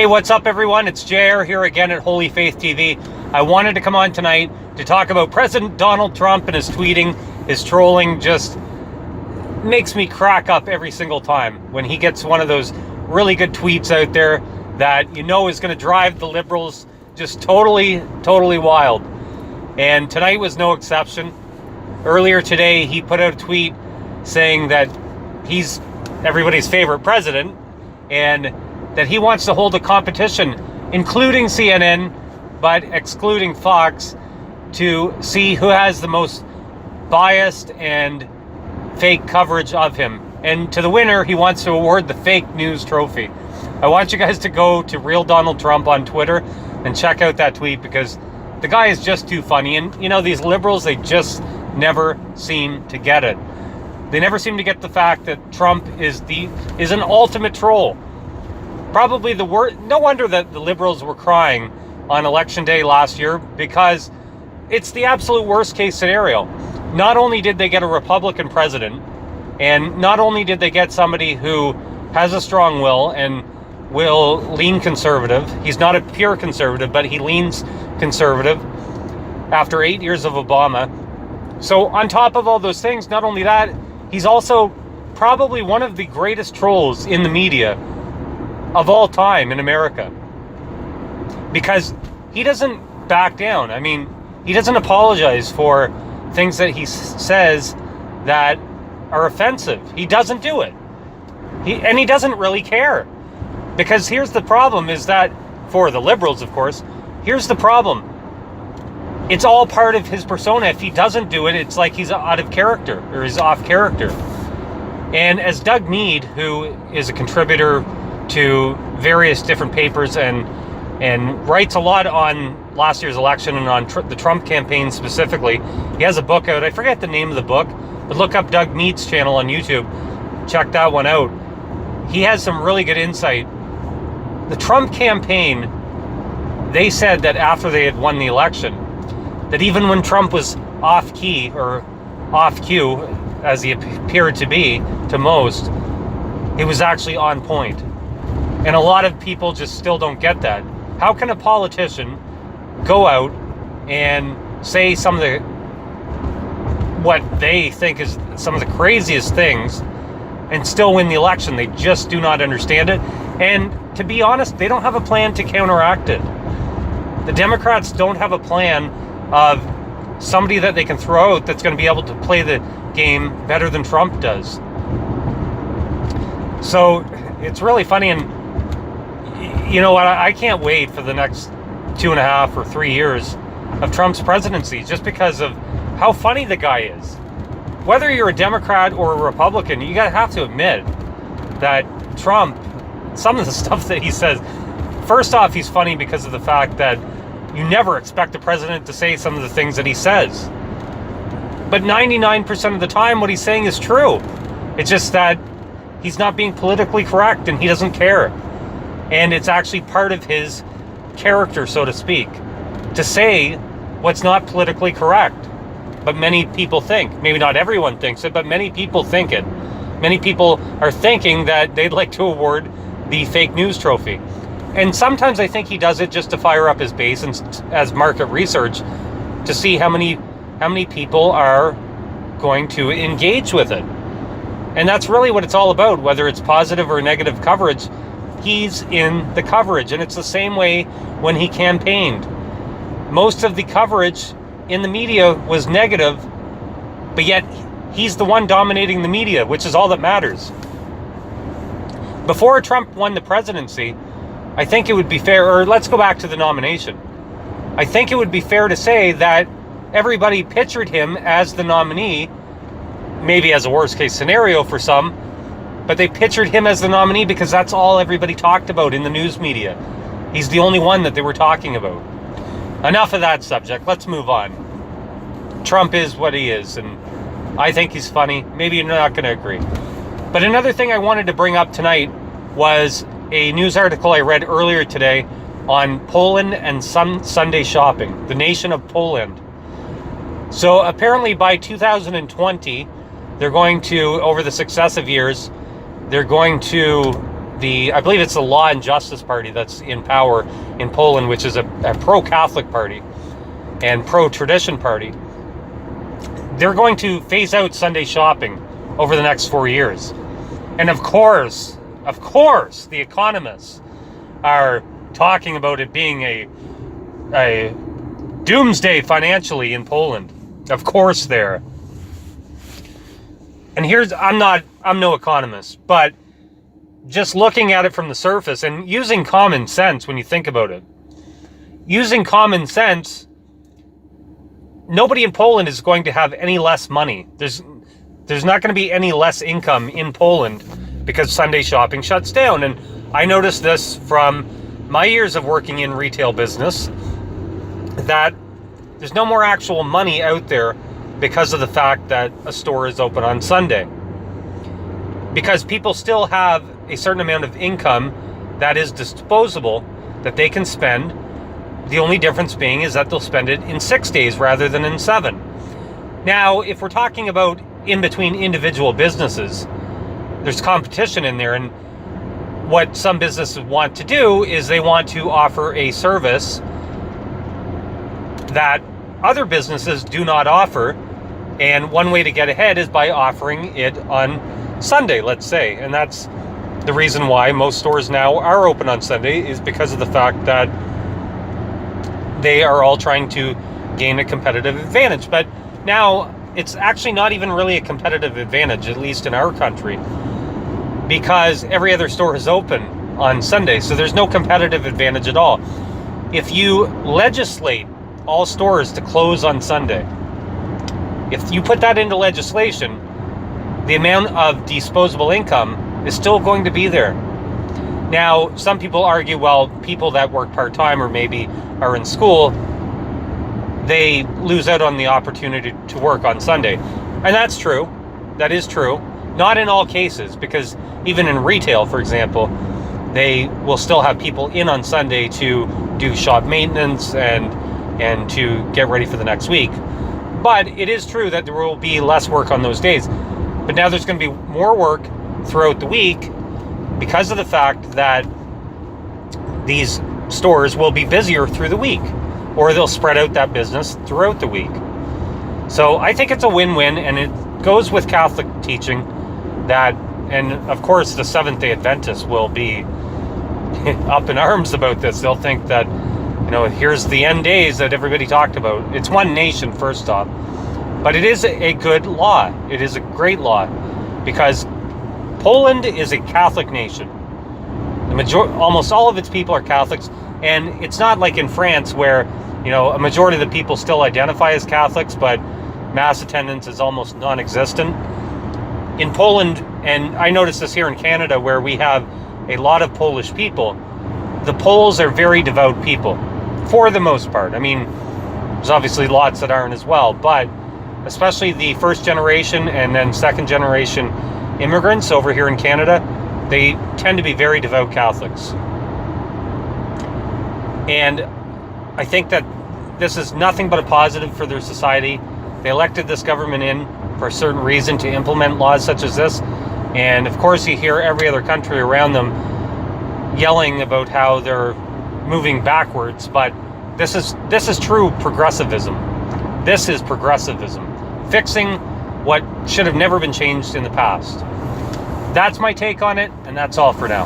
Hey, what's up everyone? It's JR here again at Holy Faith TV. I wanted to come on tonight to talk about President Donald Trump and his tweeting, his trolling. Just makes me crack up every single time when he gets one of those really good tweets out there that you know is going to drive the liberals just totally wild. And tonight was no exception. Earlier today, he put out a tweet saying that he's everybody's favorite president and that he wants to hold a competition, including CNN, but excluding Fox, to see who has the most biased and fake coverage of him. And to the winner, he wants to award the fake news trophy. I want you guys to go to Real Donald Trump on Twitter and check out that tweet, because the guy is just too funny. And you know, these liberals, they just never seem to get it. They never seem to get the fact that Trump is an ultimate troll. Probably the worst. No wonder that the liberals were crying on election day last year, because it's the absolute worst case scenario. Not only did they get a Republican president, and not only did they get somebody who has a strong will and will lean conservative. He's not a pure conservative, but he leans conservative after 8 years of Obama. So on top of all those things, not only that, he's also probably one of the greatest trolls in the media of all time in America, because he doesn't back down. I mean, he doesn't apologize for things that he says that are offensive. He doesn't do it. He doesn't really care, because here's the problem, is that for the liberals, of course, here's the problem. It's all part of his persona. If he doesn't do it, it's like he's out of character, or he's off character. And as Doug Mead, who is a contributor to various different papers and writes a lot on last year's election and on the Trump campaign specifically, he has a book out. I forget the name of the book, but look up Doug Mead's channel on YouTube. Check that one out. He has some really good insight. The Trump campaign, they said that after they had won the election, that even when Trump was off key or off cue, as he appeared to be to most, he was actually on point. And a lot of people just still don't get that. How can a politician go out and say some of the, what they think is some of the craziest things, and still win the election? They just do not understand it. And to be honest, they don't have a plan to counteract it. The Democrats don't have a plan of somebody that they can throw out that's going to be able to play the game better than Trump does. So it's really funny. And you know what? I can't wait for the next 2.5 or 3 years of Trump's presidency, just because of how funny the guy is. Whether you're a Democrat or a Republican, you gotta have to admit that Trump, some of the stuff that he says, first off, he's funny because of the fact that you never expect the president to say some of the things that he says. But 99% of the time, what he's saying is true. It's just that he's not being politically correct, and he doesn't care. And it's actually part of his character, so to speak, to say what's not politically correct. But many people think, maybe not everyone thinks it, but many people think it. Many people are thinking that they'd like to award the fake news trophy. And sometimes I think he does it just to fire up his base and as market research to see how many people are going to engage with it. And that's really what it's all about, whether it's positive or negative coverage. He's in the coverage, and it's the same way when he campaigned. Most of the coverage in the media was negative, but yet he's the one dominating the media, which is all that matters. Before Trump won the presidency, I think it would be fair, or let's go back to the nomination. I think it would be fair to say that everybody pictured him as the nominee, maybe as a worst case scenario for some, but they pictured him as the nominee because that's all everybody talked about in the news media. He's the only one that they were talking about. Enough of that subject. Let's move on. Trump is what he is, and I think he's funny. Maybe you're not going to agree. But another thing I wanted to bring up tonight was a news article I read earlier today on Poland and Sunday shopping, the nation of Poland. So apparently by 2020, they're going to, over the successive years, they're going to I believe it's the Law and Justice Party that's in power in Poland, which is a pro-Catholic party and pro-tradition party. They're going to phase out Sunday shopping over the next 4 years. And of course, the economists are talking about it being a doomsday financially in Poland. Of course they're. And I'm no economist, but just looking at it from the surface and using common sense when you think about it. Using common sense, nobody in Poland is going to have any less money. There's not going to be any less income in Poland because Sunday shopping shuts down. And I noticed this from my years of working in retail business, that there's no more actual money out there because of the fact that a store is open on Sunday. Because people still have a certain amount of income that is disposable that they can spend. The only difference being is that they'll spend it in 6 days rather than in 7. Now, if we're talking about in between individual businesses, there's competition in there, and what some businesses want to do is they want to offer a service that other businesses do not offer, and one way to get ahead is by offering it on Sunday, let's say. And that's the reason why most stores now are open on Sunday, is because of the fact that they are all trying to gain a competitive advantage. But now it's actually not even really a competitive advantage, at least in our country, because every other store is open on Sunday. So there's no competitive advantage at all. If you legislate all stores to close on Sunday, if you put that into legislation, the amount of disposable income is still going to be there. Now, some people argue, well, people that work part-time or maybe are in school, they lose out on the opportunity to work on Sunday. And that's true. That is true. Not in all cases, because even in retail, for example, they will still have people in on Sunday to do shop maintenance and to get ready for the next week. But it is true that there will be less work on those days. But now there's going to be more work throughout the week because of the fact that these stores will be busier through the week, or they'll spread out that business throughout the week. So I think it's a win-win, and it goes with Catholic teaching that, and of course the Seventh-day Adventists will be up in arms about this. They'll think that, here's the end days that everybody talked about. It's one nation, first off. But it is a good law. It is a great law, because Poland is a Catholic nation. Almost all of its people are Catholics, and it's not like in France where, a majority of the people still identify as Catholics, but mass attendance is almost non-existent. In Poland, and I noticed this here in Canada, where we have a lot of Polish people, the Poles are very devout people, for the most part. I mean, there's obviously lots that aren't as well, but especially the first generation and then second generation immigrants over here in Canada, they tend to be very devout Catholics. And I think that this is nothing but a positive for their society. They elected this government in for a certain reason, to implement laws such as this. And of course you hear every other country around them yelling about how they're moving backwards, but this is true progressivism. This is progressivism, fixing what should have never been changed in the past. That's my take on it, and that's all for now.